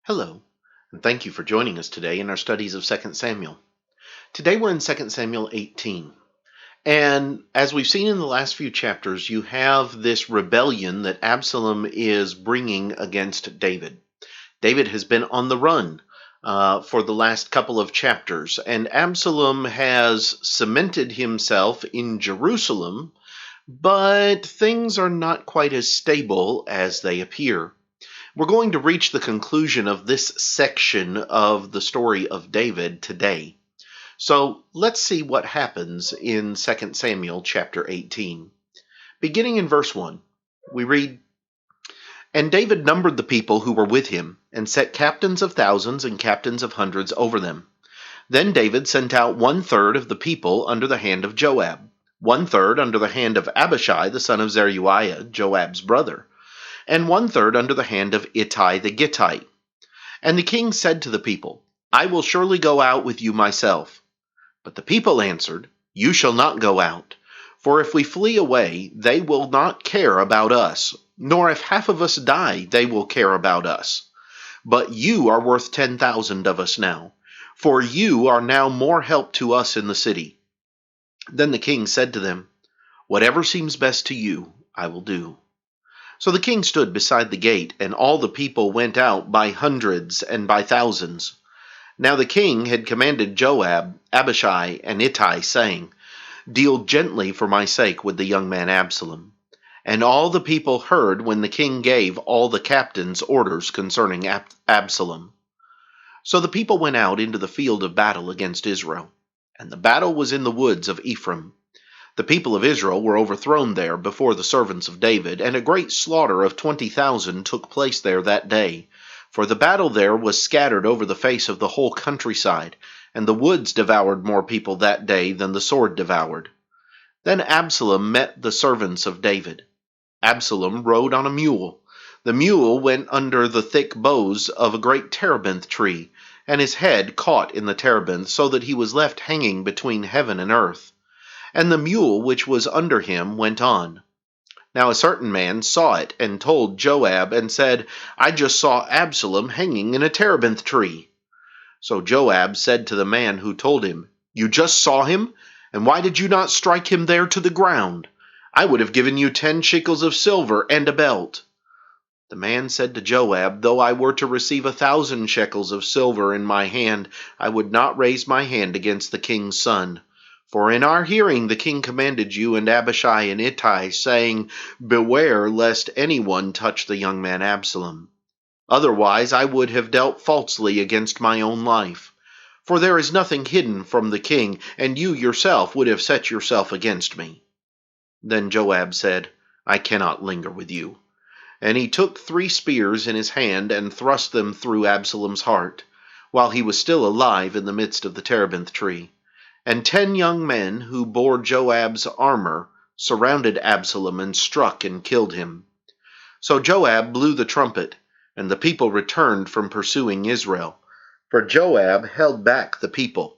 Hello, and thank you for joining us today in our studies of 2 Samuel. Today we're in 2 Samuel 18. And as we've seen in the last few chapters, you have this rebellion that Absalom is bringing against David. David has been on the run for the last couple of chapters, and Absalom has cemented himself in Jerusalem, but things are not quite as stable as they appear. We're going to reach the conclusion of this section of the story of David today. So let's see what happens in 2 Samuel chapter 18. Beginning in verse 1, we read, "And David numbered the people who were with him, and set captains of thousands and captains of hundreds over them. Then David sent out 1/3 of the people under the hand of Joab, 1/3 under the hand of Abishai the son of Zeruiah, Joab's brother, and 1/3 under the hand of Ittai the Gittite. And the king said to the people, I will surely go out with you myself. But the people answered, You shall not go out. For if we flee away, they will not care about us, nor if half of us die, they will care about us. But you are worth 10,000 of us now, for you are now more help to us in the city. Then the king said to them, Whatever seems best to you, I will do. So the king stood beside the gate, and all the people went out by hundreds and by thousands. Now the king had commanded Joab, Abishai, and Ittai, saying, Deal gently for my sake with the young man Absalom. And all the people heard when the king gave all the captains orders concerning Absalom. So the people went out into the field of battle against Israel, and the battle was in the woods of Ephraim. The people of Israel were overthrown there before the servants of David, and a great slaughter of 20,000 took place there that day. For the battle there was scattered over the face of the whole countryside, and the woods devoured more people that day than the sword devoured. Then Absalom met the servants of David. Absalom rode on a mule. The mule went under the thick boughs of a great terebinth tree, and his head caught in the terebinth, so that he was left hanging between heaven and earth. And the mule which was under him went on. Now a certain man saw it, and told Joab, and said, I just saw Absalom hanging in a terebinth tree. So Joab said to the man who told him, You just saw him? And why did you not strike him there to the ground? I would have given you 10 shekels of silver and a belt. The man said to Joab, Though I were to receive 1,000 shekels of silver in my hand, I would not raise my hand against the king's son. For in our hearing the king commanded you and Abishai and Ittai, saying, Beware lest anyone touch the young man Absalom. Otherwise I would have dealt falsely against my own life. For there is nothing hidden from the king, and you yourself would have set yourself against me. Then Joab said, I cannot linger with you. And he took 3 spears in his hand, and thrust them through Absalom's heart, while he was still alive in the midst of the terebinth tree. And 10 young men who bore Joab's armor surrounded Absalom and struck and killed him. So Joab blew the trumpet, and the people returned from pursuing Israel, for Joab held back the people.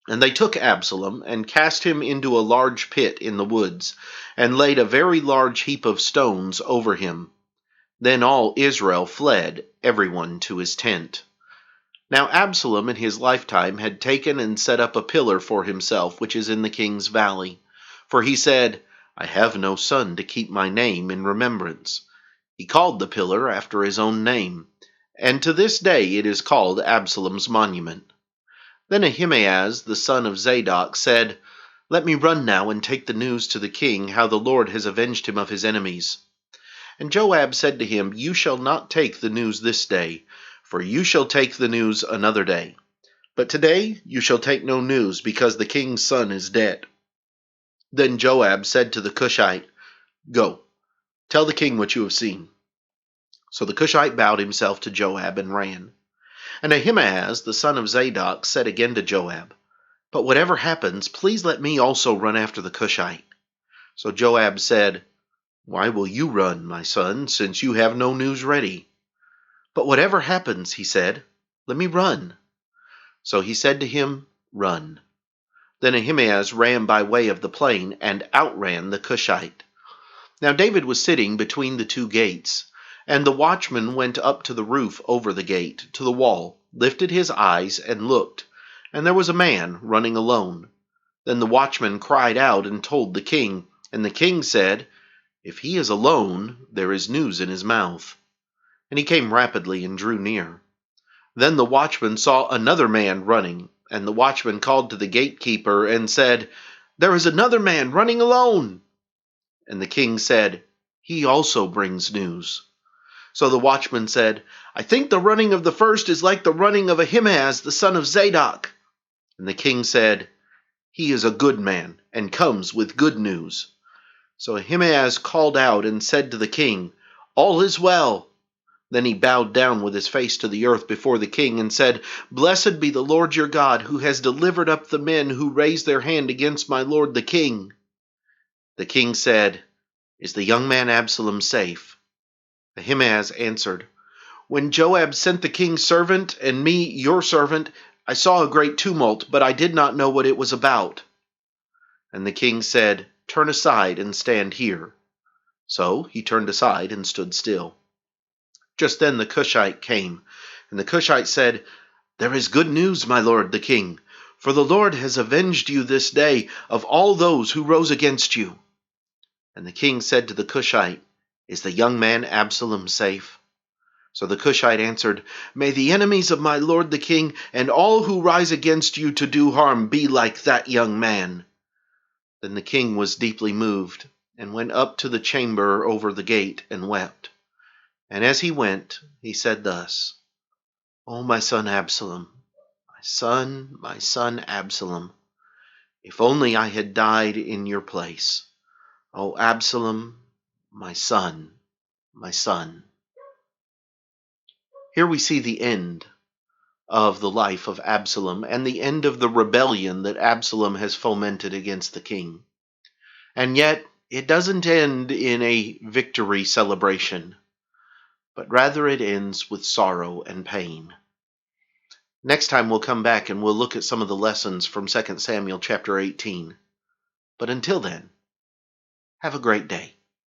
And they took Absalom and cast him into a large pit in the woods, and laid a very large heap of stones over him. Then all Israel fled, everyone to his tent. Now Absalom in his lifetime had taken and set up a pillar for himself, which is in the king's valley. For he said, I have no son to keep my name in remembrance. He called the pillar after his own name, and to this day it is called Absalom's monument. Then Ahimaaz the son of Zadok said, Let me run now and take the news to the king, how the Lord has avenged him of his enemies. And Joab said to him, You shall not take the news this day, for you shall take the news another day. But today you shall take no news, because the king's son is dead. Then Joab said to the Cushite, Go, tell the king what you have seen. So the Cushite bowed himself to Joab and ran. And Ahimaaz the son of Zadok said again to Joab, But whatever happens, please let me also run after the Cushite. So Joab said, Why will you run, my son, since you have no news ready? But whatever happens, he said, let me run. So he said to him, Run. Then Ahimaaz ran by way of the plain, and outran the Cushite. Now David was sitting between the 2 gates, And the watchman went up to the roof over the gate, to the wall, lifted his eyes, and looked, and there was a man running alone. Then the watchman cried out and told the king, and the king said, "If he is alone, there is news in his mouth." And he came rapidly and drew near. Then the watchman saw another man running, and the watchman called to the gatekeeper and said, "There is another man running alone." And the king said, "He also brings news." So the watchman said, "I think the running of the first is like the running of Ahimaaz the son of Zadok." And the king said, "He is a good man, and comes with good news." So Ahimaaz called out and said to the king, "All is well." Then he bowed down with his face to the earth before the king and said, "Blessed be the Lord your God, who has delivered up the men who raised their hand against my lord the king." The king said, "Is the young man Absalom safe?" Ahimaaz answered, "When Joab sent the king's servant and me, your servant, I saw a great tumult, but I did not know what it was about." And the king said, "Turn aside and stand here." So he turned aside and stood still. Just then the Cushite came, and the Cushite said, "There is good news, my lord the king, for the Lord has avenged you this day of all those who rose against you." And the king said to the Cushite, "Is the young man Absalom safe?" So the Cushite answered, "May the enemies of my lord the king and all who rise against you to do harm be like that young man." Then the king was deeply moved, and went up to the chamber over the gate and wept. And as he went, he said thus, "O my son Absalom, my son Absalom, if only I had died in your place. O Absalom, my son, my son." Here we see the end of the life of Absalom and the end of the rebellion that Absalom has fomented against the king. And yet, it doesn't end in a victory celebration, but rather it ends with sorrow and pain. Next time we'll come back and we'll look at some of the lessons from 2 Samuel chapter 18. But until then, have a great day.